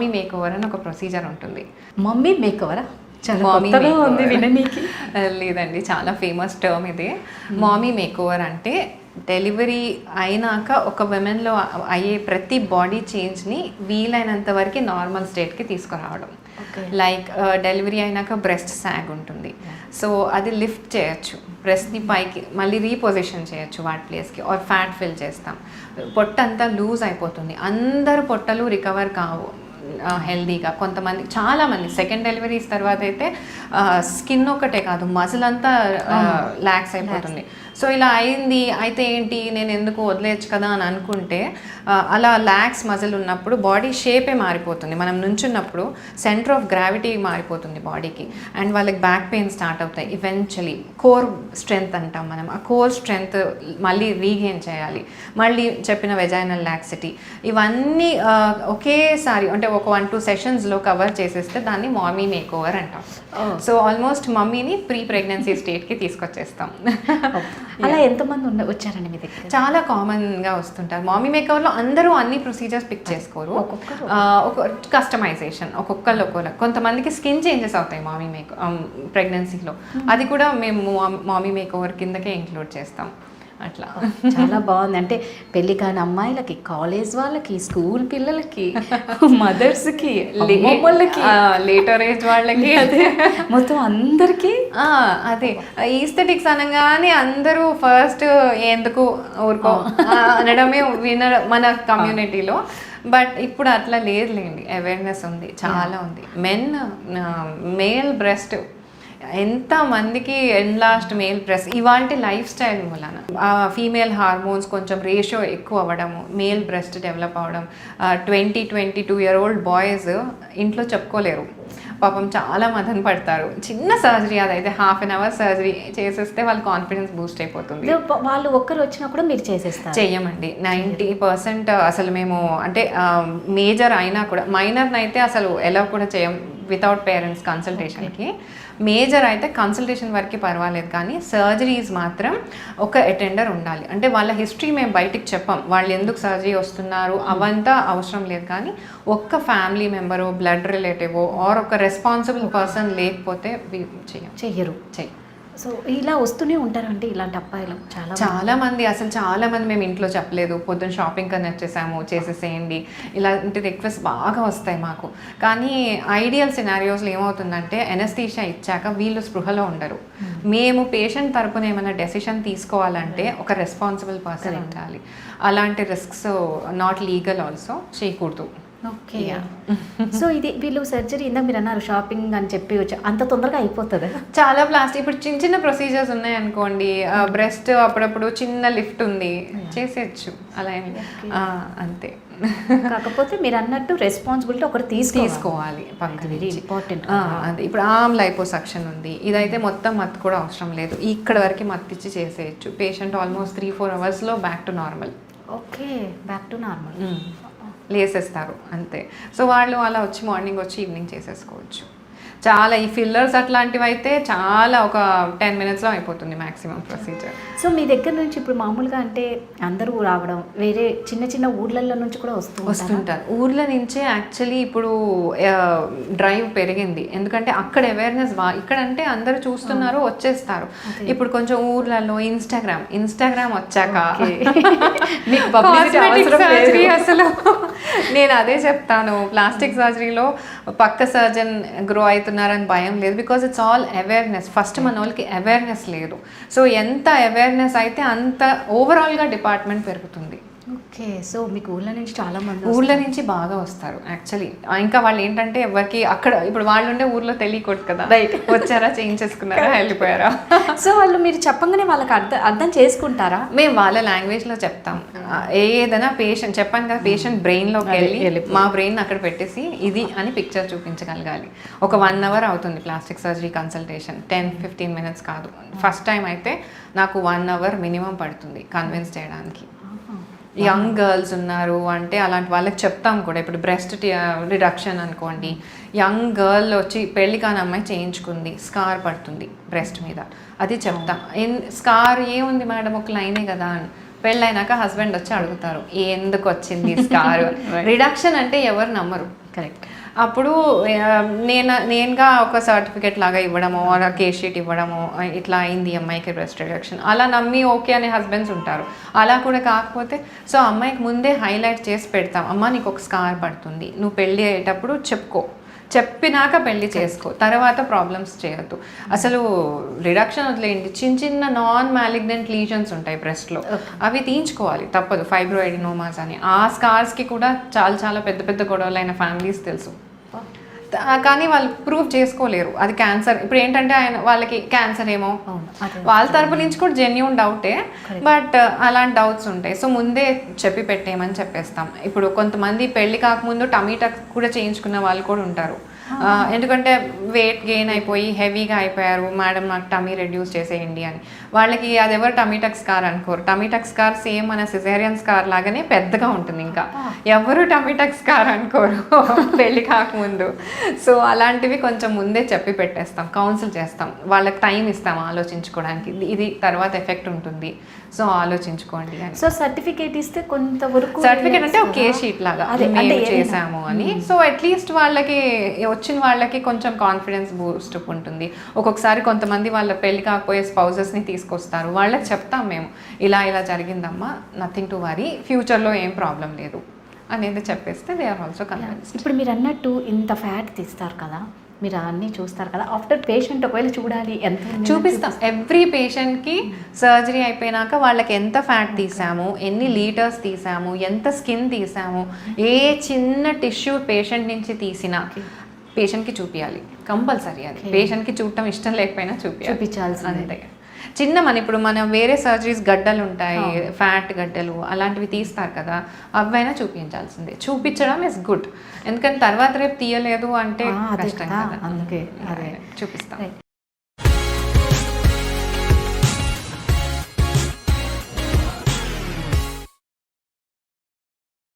మామీ make over అని ఒక procedure ఉంటుంది. మమ్మీ మేక్ ఓవరా? చాలా కొత్తగా ఉంది విననీకి. లేదండి, చాలా ఫేమస్ టర్మ్ ఇది. మామీ మేక్ ఓవర్ అంటే డెలివరీ అయినాక ఒక విమెన్లో అయ్యే ప్రతి బాడీ చేంజ్ని వీలైనంత వరకు నార్మల్ స్టేట్కి తీసుకురావడం. లైక్ డెలివరీ అయినాక బ్రెస్ట్ సాగ్ ఉంటుంది, సో అది లిఫ్ట్ చేయొచ్చు, బ్రెస్ట్ని పైకి మళ్ళీ రీపొజిషన్ చేయొచ్చు వాటి ప్లేస్కి, ఆర్ ఫ్యాట్ ఫిల్ చేస్తాం. పొట్ట అంతా లూజ్ అయిపోతుంది. అందరు పొట్టలు రికవర్ కావు హెల్దీగా. కొంతమంది, చాలామంది సెకండ్ డెలివరీస్ తర్వాత అయితే స్కిన్ ఒకటే కాదు, మజిల్ అంతా ల్యాక్స్ అయిపోతుంది. సో ఇలా అయింది అయితే ఏంటి, నేను ఎందుకు వదిలేయచ్చు కదా అని అనుకుంటే, అలా ల్యాక్స్ మజిల్ ఉన్నప్పుడు బాడీ షేపే మారిపోతుంది. మనం నుంచున్నప్పుడు సెంటర్ ఆఫ్ గ్రావిటీ మారిపోతుంది బాడీకి, అండ్ వాళ్ళకి బ్యాక్ పెయిన్ స్టార్ట్ అవుతాయి. ఈవెన్చువలీ కోర్ స్ట్రెంగ్త్ అంటాం మనం, ఆ కోర్ స్ట్రెంగ్త్ మళ్ళీ రీగెయిన్ చేయాలి. మళ్ళీ చెప్పిన వెజైనల్ లాక్సిటీ, ఇవన్నీ ఒకేసారి అంటే ఒక 1-2 సెషన్స్లో కవర్ చేసేస్తే దాన్ని మామీ మేక్ ఓవర్ అంటాం. సో ఆల్మోస్ట్ మమ్మీని ప్రీ ప్రెగ్నెన్సీ స్టేట్కి తీసుకొచ్చేస్తాం. అలా ఎంతమంది వచ్చారండి మీ దగ్గర? చాలా కామన్గా వస్తుంటారు. మామీ మేకవర్లో అందరూ అన్ని ప్రొసీజర్స్ పిక్ చేసుకోరు, ఒక కస్టమైజేషన్ ఒక్కొక్కళ్ళు ఒక్కొక్క. కొంతమందికి స్కిన్ చేంజెస్ అవుతాయి మామీ ప్రెగ్నెన్సీలో, అది కూడా మేము మామీ మేకవర్ కిందకే ఇంక్లూడ్ చేస్తాం. అట్లా చాలా బాగుంది. అంటే పెళ్లి కాని అమ్మాయిలకి, కాలేజ్ వాళ్ళకి, స్కూల్ పిల్లలకి, మదర్స్కి, లేటర్ ఏజ్ వాళ్ళకి, అదే మొత్తం అందరికీ. అదే ఈస్థెటిక్స్ అనగానే అందరూ ఫస్ట్ ఎందుకు ఊరుకో అనడమే మన కమ్యూనిటీలో. బట్ ఇప్పుడు అట్లా లేదులేండి, అవేర్నెస్ ఉంది, చాలా ఉంది. మేల్ బ్రెస్ట్ ఎంతమందికి ఎన్లాస్ట్ మేల్ బ్రెస్ట్ ఇవాంటి లైఫ్ స్టైల్ మూలన ఫీమేల్ హార్మోన్స్ కొంచెం రేషియో ఎక్కువ అవ్వడము, మేల్ బ్రెస్ట్ డెవలప్ అవ్వడం. 20-22 year old బాయ్స్ ఇంట్లో చెప్పుకోలేరు పాపం, చాలా మదన పడతారు. చిన్న సర్జరీ, అదైతే ½ an hour సర్జరీ చేసేస్తే వాళ్ళ కాన్ఫిడెన్స్ బూస్ట్ అయిపోతుంది. వాళ్ళు ఒక్కరు వచ్చినప్పుడు మీరు చేసేస్తారు? చెయ్యమండి, 90% అసలు మేము అంటే మేజర్ అయినా కూడా, మైనర్ని అయితే అసలు ఎలా కూడా చేయం వితౌట్ పేరెంట్స్ కన్సల్టేషన్కి. మేజర్ అయితే కన్సల్టేషన్ వరకు పర్వాలేదు, కానీ సర్జరీస్ మాత్రం ఒక అటెండర్ ఉండాలి. అంటే వాళ్ళ హిస్టరీ మేము బయటికి చెప్పాం, వాళ్ళు ఎందుకు సర్జరీ వస్తున్నారు అవంతా అవసరం లేదు, కానీ ఒక్క family member, blood relative or ఒక రెస్పాన్సిబుల్ పర్సన్ లేకపోతే చెయ్యరు. సో ఇలా వస్తూనే ఉంటారంటే ఇలాంటి అబ్బాయిలు చాలా మంది, అసలు చాలా మంది మేము ఇంట్లో చెప్పలేదు, పొద్దున్న షాపింగ్ కన్నా వచ్చేసాము చేసేసేయండి, ఇలాంటి రిక్వెస్ట్ బాగా వస్తాయి మాకు. కానీ ఐడియల్ సినారియోస్లో ఏమవుతుందంటే ఎనస్థీషియా ఇచ్చాక వీళ్ళు స్పృహలో ఉండరు. మేము పేషెంట్ తరపున ఏమైనా డెసిషన్ తీసుకోవాలంటే ఒక రెస్పాన్సిబుల్ పర్సన్ ఉండాలి. అలాంటి రిస్క్స్ నాట్ లీగల్ ఆల్సో చేయకూడదు. ఓకే. సో ఇది వీళ్ళు సర్జరీ ఇందా మీరు అన్నారు షాపింగ్ అని చెప్పి వచ్చి అంత తొందరగా అయిపోతుంది? చాలా ప్లాస్టిక్ ఇప్పుడు చిన్న చిన్న ప్రొసీజర్స్ ఉన్నాయి అనుకోండి, బ్రెస్ట్ అప్పుడప్పుడు చిన్న లిఫ్ట్ ఉంది చేసేయచ్చు, అలా అంతే. కాకపోతే మీరు అన్నట్టు రెస్పాన్సిబిలిటీ ఒకటి తీసుకోవాలి, వెరీ ఇంపార్టెంట్. అదే ఇప్పుడు ఆర్మ్ లైపోసక్షన్ ఉంది, ఇదైతే మొత్తం మత్తు కూడా అవసరం లేదు, ఇక్కడ వరకు మత్తిచ్చి చేసేయచ్చు. Patient almost 3-4 hours back to normal. Okay, back to normal లేసేస్తారు అంతే. సో వాళ్ళు అలా వచ్చి మార్నింగ్ వచ్చి ఈవినింగ్ చేసేసుకోవచ్చు. చాలా ఈ ఫిల్లర్స్ అట్లాంటివి అయితే చాలా ఒక 10 minutesలో అయిపోతుంది మ్యాక్సిమం ప్రొసీజర్. సో మీ దగ్గర నుంచి ఇప్పుడు మామూలుగా అంటే అందరూ రావడం, వేరే చిన్న చిన్న ఊర్లలో నుంచి కూడా వస్తుంటారు? ఊర్ల నుంచే యాక్చువల్లీ ఇప్పుడు డ్రైవ్ పెరిగింది, ఎందుకంటే అక్కడ అవేర్నెస్ ఇక్కడంటే అందరూ చూస్తున్నారు వచ్చేస్తారు. ఇప్పుడు కొంచెం ఊర్లలో ఇన్స్టాగ్రామ్ వచ్చాక సర్జరీ అసలు నేను అదే చెప్తాను, ప్లాస్టిక్ సర్జరీలో పక్క సర్జన్ గ్రో అవుతున్నారని భయం లేదు, because it's all awareness. First మన వాళ్ళకి అవేర్నెస్ లేదు, సో ఎంత అవేర్నెస్ అయితే అంత ఓవరాల్గా డిపార్ట్మెంట్ పెరుగుతుంది. ఓకే. సో మీకు ఊళ్ళ నుంచి చాలా మంది ఊళ్ళ నుంచి బాగా వస్తారు యాక్చువల్లీ. ఇంకా వాళ్ళు ఏంటంటే ఎవరికి అక్కడ ఇప్పుడు వాళ్ళు ఉండే ఊర్లో తెలియకూడదు కదా, రైట్, వచ్చారా చేయించేసుకున్నారా వెళ్ళిపోయారా. సో వాళ్ళు మీరు చెప్పంగానే వాళ్ళకి అర్థం చేసుకుంటారా? మేము వాళ్ళ లాంగ్వేజ్లో చెప్తాం. ఏదైనా పేషెంట్ చెప్పాను కదా, పేషెంట్ బ్రెయిన్లోకి వెళ్ళి మా బ్రెయిన్ అక్కడ పెట్టేసి ఇది అని పిక్చర్ చూపించగలగాలి. ఒక 1 hour అవుతుంది ప్లాస్టిక్ సర్జరీ కన్సల్టేషన్, 10-15 minutes కాదు. ఫస్ట్ టైం అయితే నాకు 1 hour మినిమం పడుతుంది కన్విన్స్ చేయడానికి. యంగ్ గర్ల్స్ ఉన్నారు అంటే అలాంటి వాళ్ళకి చెప్తాం కూడా. ఇప్పుడు బ్రెస్ట్ రిడక్షన్ అనుకోండి, యంగ్ గర్ల్ వచ్చి పెళ్లి కాని అమ్మాయి చేయించుకుంది, స్కార్ పడుతుంది బ్రెస్ట్ మీద, అది చెప్తాం. స్కార్ ఏముంది మేడం, ఒక లైనే కదా అని. పెళ్ళైనాక హస్బెండ్ వచ్చి అడుగుతారు ఎందుకు వచ్చింది స్కార్. రిడక్షన్ అంటే ఎవరు నమ్మరు, కరెక్ట్. అప్పుడు నేనుగా ఒక సర్టిఫికేట్ లాగా ఇవ్వడము ఆ కేస్ షీట్ ఇవ్వడము, ఇట్లా అయింది అమ్మాయికి బ్రెస్ట్ రిడక్షన్, అలా నమ్మి ఓకే అనే హస్బెండ్స్ ఉంటారు. అలా కూడా కాకపోతే సో అమ్మాయికి ముందే హైలైట్ చేసి పెడతాం, అమ్మ నీకు ఒక స్కార్ పడుతుంది, నువ్వు పెళ్ళి అయ్యేటప్పుడు చెప్పినాక పెళ్లి చేసుకో, తర్వాత ప్రాబ్లమ్స్ చేయొద్దు. అసలు రిడక్షన్ వదిలేయండి, చిన్న చిన్న నాన్ మ్యాలిగ్నెంట్ లీజన్స్ ఉంటాయి బ్రెస్ట్లో, అవి తీయించుకోవాలి తప్పదు, ఫైబ్రోయిడినోమాస్ అని. ఆ స్కార్స్కి కూడా చాలా చాలా పెద్ద పెద్ద గొడవలైన ఫ్యామిలీస్ తెలుసు, కానీ వాళ్ళు ప్రూవ్ చేసుకోలేరు అది క్యాన్సర్. ఇప్పుడు ఏంటంటే వాళ్ళకి క్యాన్సర్ ఏమో వాళ్ళ తరపు నుంచి కూడా జెన్యూన్ డౌటే, బట్ అలాంటి డౌట్స్ ఉంటాయి. సో ముందే చెప్పి పెట్టేయమని చెప్పేస్తాం. ఇప్పుడు కొంతమంది పెళ్లి కాకముందు టమీ టక్ కూడా చేయించుకున్న వాళ్ళు కూడా ఉంటారు. ఎందుకంటే వెయిట్ గెయిన్ అయిపోయి హెవీగా అయిపోయారు, మేడం నాకు టమీ రెడ్యూస్ చేసేయండి అని. వాళ్ళకి అది ఎవరు టమీటక్ స్కార్ అనుకోరు. టమీటక్ స్కార్ సేమ్ మన సిజేరియన్ స్కార్ లాగానే పెద్దగా ఉంటుంది, ఇంకా ఎవరు టమీటక్ స్కార్ అనుకోరు పెళ్ళి కాకముందు. సో అలాంటివి కొంచెం ముందే చెప్పి పెట్టేస్తాం, కౌన్సిల్ చేస్తాం, వాళ్ళకి టైం ఇస్తాం ఆలోచించుకోవడానికి, ఇది తర్వాత ఎఫెక్ట్ ఉంటుంది, సో ఆలోచించుకోండి అని. సో సర్టిఫికేట్ ఇస్తే కొంతవరకు, సర్టిఫికేట్ అంటే ఒక కేస్ షీట్ లాగా మేము చేసాము అని. సో అట్లీస్ట్ వాళ్ళకి వచ్చిన వాళ్ళకి కొంచెం కాన్ఫిడెన్స్ బూస్ట్ ఉంటుంది. ఒక్కొక్కసారి కొంతమంది వాళ్ళ పెళ్లి కాకపోయే స్పౌజెస్ని తీసుకొస్తారు, వాళ్ళకి చెప్తాం మేము ఇలా జరిగిందమ్మా, నథింగ్ టు వరీ, ఫ్యూచర్లో ఏం ప్రాబ్లం లేదు అనేది చెప్పేస్తే దే ఆర్ ఆల్సో కన్విన్స్డ్. ఇప్పుడు మీరు అన్నట్టు ఇంత ఫ్యాట్ తీస్తారు కదా, మీరు అన్నీ చూస్తారు కదా, ఆఫ్టర్ పేషెంట్ ఒకవేళ చూడాలి ఎంత చూపిస్తాం. ఎవ్రీ పేషెంట్కి సర్జరీ అయిపోయినాక వాళ్ళకి ఎంత ఫ్యాట్ తీసాము, ఎన్ని లీటర్స్ తీసాము, ఎంత స్కిన్ తీసాము, ఏ చిన్న టిష్యూ పేషెంట్ నుంచి తీసినా పేషెంట్కి చూపించాలి కంపల్సరీ. అది పేషెంట్కి చూడటం ఇష్టం లేకపోయినా చూపించాల్సి అంతే. చిన్న ఇప్పుడు మనం వేరే సర్జరీస్ గడ్డలు ఉంటాయి, ఫ్యాట్ గడ్డలు అలాంటివి తీస్తారు కదా, అవైనా చూపించాల్సిందే. చూపించడం ఇస్ గుడ్, ఎందుకంటే తర్వాత రేపు తీయలేదు అంటే కష్టం కదా, అందుకే చూపిస్తాం.